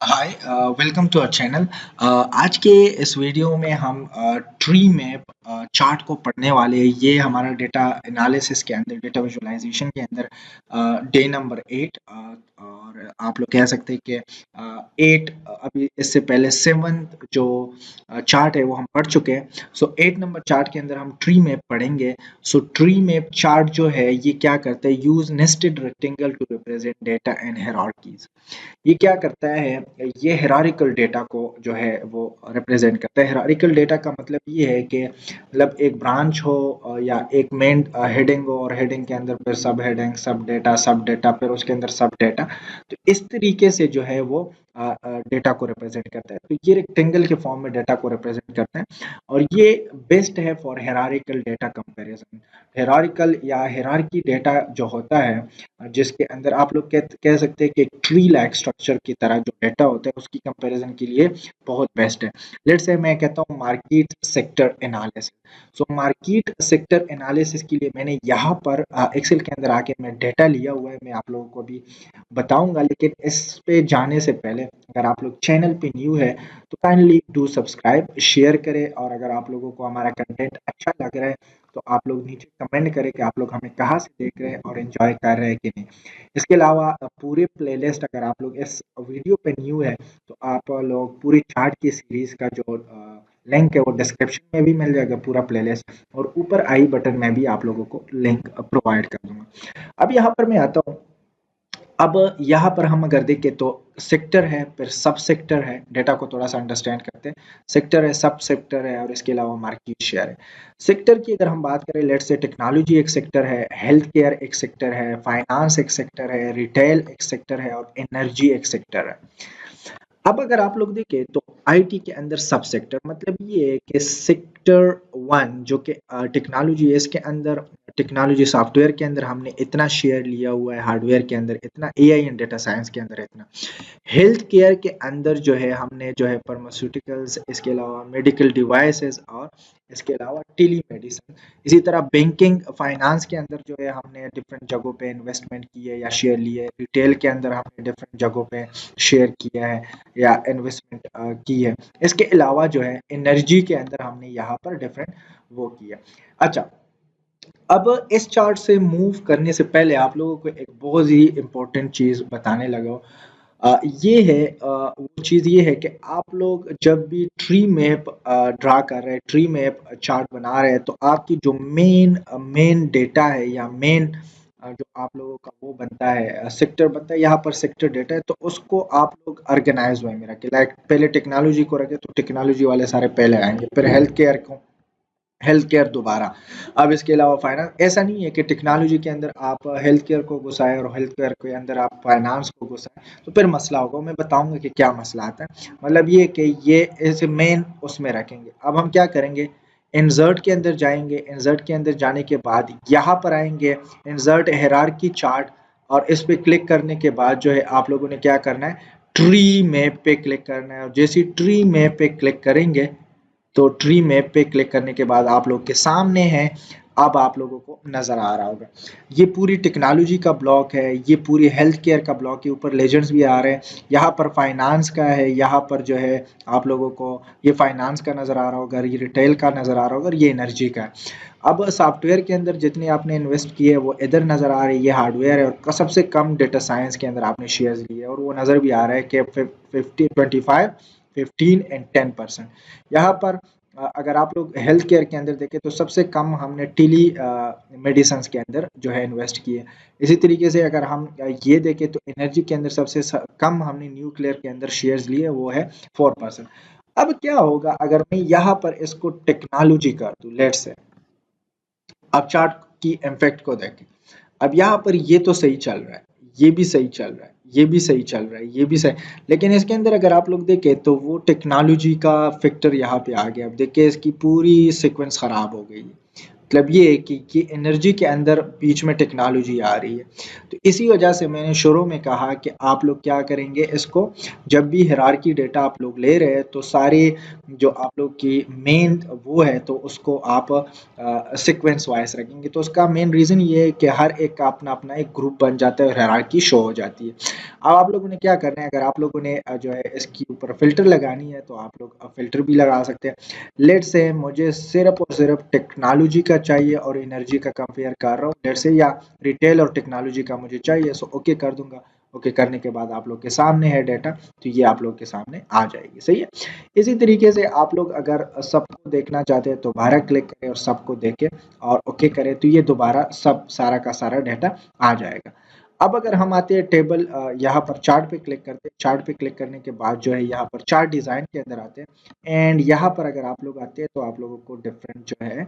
Hi, welcome to our channel. आज के इस वीडियो में हम ट्री मैप चार्ट को पढ़ने वाले हैं। ये हमारा डेटा एनालिसिस के अंदर, डेटा विजुअलाइजेशन के अंदर डे नंबर 8, और आप लोग कह सकते हैं कि 8, अभी इससे पहले 7 जो चार्ट है वो हम पढ़ चुके हैं। सो 8 नंबर चार्ट के अंदर हम ट्री मैप पढ़ेंगे। सो ट्री मैप चार्ट जो है ये क्या करता है, use nested rectangle to represent data and hierarchies. ये क्या करता है, ये हिरारिकल डेटा को जो है वो रिप्रेजेंट करता है। हिरारिकल डेटा का मतलब ये है कि मतलब एक ब्रांच हो या एक मेन हेडिंग हो, और हेडिंग के अंदर फिर सब हेडिंग, सब डेटा, फिर उसके अंदर सब डेटा। तो इस तरीके से जो है वो डेटा को रिप्रेजेंट करता है। तो ये रेक्टेंगल के फॉर्म में डेटा को रिप्रेजेंट करते हैं, और ये बेस्ट है for hierarchical data comparison. Hierarchical या हिरार्की डेटा जो होता है, जिसके अंदर आप लोग कह सकते हैं कि एक ट्री लाइक स्ट्रक्चर की तरह जो डेटा होता है, उसकी कंपैरिजन के लिए बहुत बेस्ट है। लेट्स से मैं कहता हूँ market sector analysis. So market sector analysis के लिए मैंने यहाँ पर एक्सेल के अंदर आके मैं डेटा लिया हुआ है, मैं आप लोगों को भी बताऊंगा। लेकिन इस पे जाने से पहले अगर आप लोग चैनल पे न्यू है तो काइंडली डू सब्सक्राइब, शेयर करें, और अगर आप लोगों को हमारा कंटेंट अच्छा लग रहा है तो आप लोग नीचे कमेंट करें कि आप लोग हमें कहाँ से देख रहे हैं और एंजॉय कर रहे हैं कि नहीं। इसके अलावा पूरे प्लेलिस्ट, अगर आप लोग इस वीडियो पे न्यू है तो आप लोग पूरी चार्ट की सीरीज का जो लिंक है वो डिस्क्रिप्शन में भी मिल जाएगा, पूरा प्लेलिस्ट, और ऊपर आई बटन में भी आप लोगों को लिंक प्रोवाइड कर दूंगा। अब यहाँ पर मैं आता हूँ। अब यहाँ पर हम अगर देखें तो सेक्टर है, फिर सब सेक्टर है। डेटा को थोड़ा सा अंडरस्टैंड करते हैं। सेक्टर है, सब सेक्टर है, और इसके अलावा मार्केट शेयर है। सेक्टर की अगर हम बात करें, लेट्स से टेक्नोलॉजी एक सेक्टर है, हेल्थ केयर एक सेक्टर है, फाइनेंस एक सेक्टर है, रिटेल एक सेक्टर है, और एनर्जी एक सेक्टर है। अब अगर आप लोग देखें तो आईटी के अंदर सब सेक्टर मतलब ये है कि सेक्टर 1 जो कि टेक्नोलॉजी है, इसके अंदर टेक्नोलॉजी सॉफ्टवेयर के अंदर हमने इतना शेयर लिया हुआ है, हार्डवेयर के अंदर इतना, एआई एंड डेटा साइंस के अंदर इतना, हेल्थ केयर के अंदर जो है हमने जो है फार्मास्यूटिकल्स, इसके अलावा मेडिकल डिवाइसेस, और इसके अलावा टेली मेडिसिन। इसी तरह बैंकिंग फाइनेंस के अंदर जो है हमने डिफरेंट जगहों पे इन्वेस्टमेंट की है या शेयर लिए है। रिटेल के अंदर हमने डिफरेंट जगहों पे शेयर किया है या इन्वेस्टमेंट की है। इसके अलावा जो है एनर्जी के अंदर हमने यहाँ पर डिफरेंट वो किया। अच्छा, अब इस चार्ट से मूव करने से पहले आप लोगों को एक बहुत ही इम्पोर्टेंट चीज़ बताने लगा हूँ। ये है, वो चीज़ ये है कि आप लोग जब भी ट्री मैप ड्रा कर रहे हैं, ट्री मैप चार्ट बना रहे हैं, तो आपकी जो मेन मेन डेटा है या मेन जो आप लोगों का वो बनता है, सेक्टर बनता है, यहाँ पर सेक्टर डेटा है, तो उसको आप लोग ऑर्गेनाइज वे में रखें। लाइक पहले टेक्नोलॉजी को रखें तो टेक्नोलॉजी वाले सारे पहले आएंगे, फिर हेल्थ केयर को, हेल्थ केयर दोबारा। अब इसके अलावा फाइनेंस, ऐसा नहीं है कि टेक्नोलॉजी के अंदर आप हेल्थ केयर को घुसाएं और हेल्थ केयर के अंदर आप फाइनेंस को घुसाएं तो फिर मसला होगा। मैं बताऊंगा कि क्या मसला आता है। मतलब ये कि ये ऐसे मेन उसमें रखेंगे। अब हम क्या करेंगे, इंसर्ट के अंदर जाएंगे, इंसर्ट के अंदर जाने के बाद यहाँ पर आएंगे, इंसर्ट हायरार्की चार्ट, और इस पे क्लिक करने के बाद जो है आप लोगों ने क्या करना है, ट्री मैप पे क्लिक करना है। और जैसे ट्री मैप पे क्लिक करेंगे तो ट्री मैप पे क्लिक करने के बाद आप लोग के सामने है, अब आप लोगों को नजर आ रहा होगा ये पूरी टेक्नोलॉजी का ब्लॉक है, ये पूरी हेल्थ केयर का ब्लॉक है, ऊपर लेजेंड्स भी आ रहे हैं, यहाँ पर फाइनेंस का है, यहाँ पर जो है आप लोगों को ये फाइनेंस का नजर आ रहा होगा, ये रिटेल का नजर आ रहा होगा, ये एनर्जी का है। अब सॉफ्टवेयर के अंदर जितने आपने इन्वेस्ट किए वो इधर नजर आ रही है, ये हार्डवेयर है, और सबसे कम डेटा साइंस के अंदर आपने शेयर्स लिए, और वो नजर भी आ रहा है कि 25, 15 एंड 10%। यहाँ पर अगर आप लोग हेल्थ केयर के अंदर देखें तो सबसे कम हमने टेली मेडिसिन के अंदर जो है इन्वेस्ट किए। इसी तरीके से अगर हम ये देखें तो एनर्जी के अंदर सबसे कम हमने न्यूक्लियर के अंदर शेयर्स लिए, वो है 4%। अब क्या होगा अगर मैं यहाँ पर इसको टेक्नोलॉजी कर दूं, लेट्स से, अब चार्ट की इम्पैक्ट को देखें। अब यहाँ पर ये तो सही चल रहा है, ये भी सही चल रहा है, ये भी सही चल रहा है, ये भी सही, लेकिन इसके अंदर अगर आप लोग देखें तो वो टेक्नोलॉजी का फैक्टर यहाँ पे आ गया। अब देखिए इसकी पूरी सीक्वेंस खराब हो गई है। मतलब ये है कि एनर्जी के अंदर बीच में टेक्नोलॉजी आ रही है। तो इसी वजह से मैंने शुरू में कहा कि आप लोग क्या करेंगे, इसको जब भी हायरार्की डेटा आप लोग ले रहे हैं तो सारे जो आप लोग की मेन वो है तो उसको आप सीक्वेंस वाइज रखेंगे। तो उसका मेन रीज़न ये है कि हर एक का अपना अपना एक ग्रुप बन जाता है और हायरार्की शो हो जाती है। अब आप लोगों ने क्या करना है, अगर आप लोगों ने जो है इसके ऊपर फ़िल्टर लगानी है तो आप लोग फ़िल्टर भी लगा सकते हैं। लेट्स से मुझे सिर्फ़ और सिर्फ़ टेक्नोलॉजी का चाहिए और एनर्जी का कंपेयर कर रहा हूँ, लेट्स से, या रिटेल और टेक्नोलॉजी का मुझे चाहिए, सो ओके कर दूँगा। ओके करने के बाद आप लोग के सामने है डाटा, तो ये आप लोग के सामने आ जाएगी, सही है। इसी तरीके से आप लोग अगर सबको देखना चाहते हैं तो दोबारा क्लिक करें और सबको देखें और ओके करें, तो ये दोबारा सब सारा का सारा डाटा आ जाएगा। अब अगर हम आते हैं टेबल, यहाँ पर चार्ट पे क्लिक करते हैं, चार्ट पे क्लिक करने के बाद जो है यहाँ पर चार्ट डिज़ाइन के अंदर आते हैं एंड यहाँ पर अगर आप लोग आते हैं तो आप लोगों को डिफरेंट जो है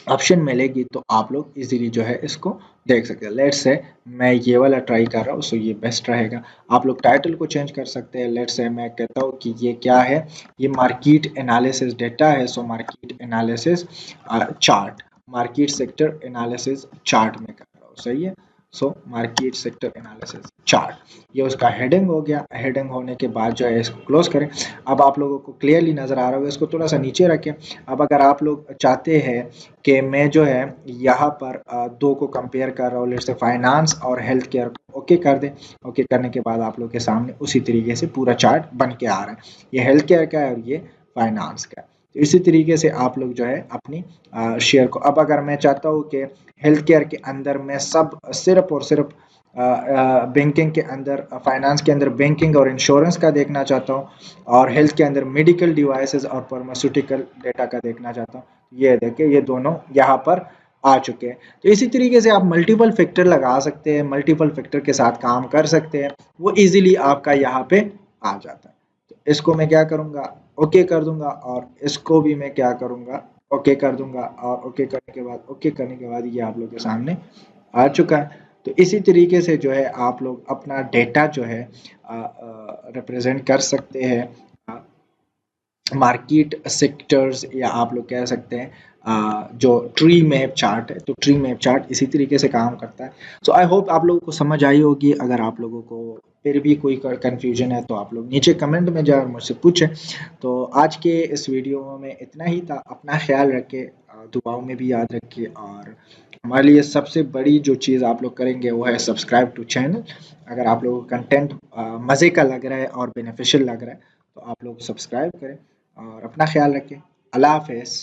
ऑप्शन मिलेगी, तो आप लोग इजीली जो है इसको देख सकते हैं। लेट्स से मैं ये वाला ट्राई कर रहा हूँ, सो ये बेस्ट रहेगा। आप लोग टाइटल को चेंज कर सकते हैं। लेट्स से मैं कहता हूँ कि ये क्या है, ये मार्केट एनालिसिस डेटा है, so market analysis chart, market sector analysis chart में कर रहा हूँ, सही है। So market sector analysis chart, ये उसका हेडिंग हो गया। हेडिंग होने के बाद जो है इसको क्लोज करें। अब आप लोगों को क्लियरली नज़र आ रहा होगा, इसको थोड़ा सा नीचे रखें। अब अगर आप लोग चाहते हैं कि मैं जो है यहाँ पर दो को कंपेयर कर रहा हूँ, लेट्स से फाइनेंस और हेल्थ केयर को ओके कर दें। ओके करने के बाद आप लोग के सामने उसी तरीके से पूरा चार्ट बन के आ रहा है। ये हेल्थ केयर का है और ये फाइनेंस का है। तो इसी तरीके से आप लोग जो है अपनी शेयर को, अब अगर मैं चाहता हूँ कि हेल्थ केयर के अंदर मैं सब सिर्फ और सिर्फ बैंकिंग के अंदर, फाइनेंस के अंदर बैंकिंग और इंश्योरेंस का देखना चाहता हूँ और हेल्थ के अंदर मेडिकल डिवाइसेस और फार्मास्यूटिकल डेटा का देखना चाहता हूँ, ये देखिए ये दोनों यहाँ पर आ चुके हैं। तो इसी तरीके से आप मल्टीपल फैक्टर लगा सकते हैं, मल्टीपल फैक्टर के साथ काम कर सकते हैं, वो इजीली आपका यहाँ पे आ जाता है। तो इसको मैं क्या करूँगा, ओके कर दूंगा और इसको भी मैं क्या करूँगा, ओके कर दूंगा और ओके करने के बाद, ओके करने के बाद ये आप लोग के सामने आ चुका है। तो इसी तरीके से जो है आप लोग अपना डेटा जो है रिप्रेजेंट कर सकते हैं मार्केट सेक्टर्स, या आप लोग कह सकते हैं जो ट्री मैप चार्ट है, तो ट्री मैप चार्ट इसी तरीके से काम करता है। सो आई होप आप लोगों को समझ आई होगी। अगर आप लोगों को फिर भी कोई कंफ्यूजन है तो आप लोग नीचे कमेंट में जाकर मुझसे पूछें। तो आज के इस वीडियो में इतना ही था। अपना ख्याल रखें, दुआओं में भी याद रखिए, और हमारे लिए सबसे बड़ी जो चीज़ आप लोग करेंगे वो है सब्सक्राइब टू चैनल। अगर आप लोगों को कंटेंट मज़े का लग रहा है और बेनिफिशियल लग रहा है तो आप लोग सब्सक्राइब करें और अपना ख्याल रखें। अल्लाह हाफ़िज़।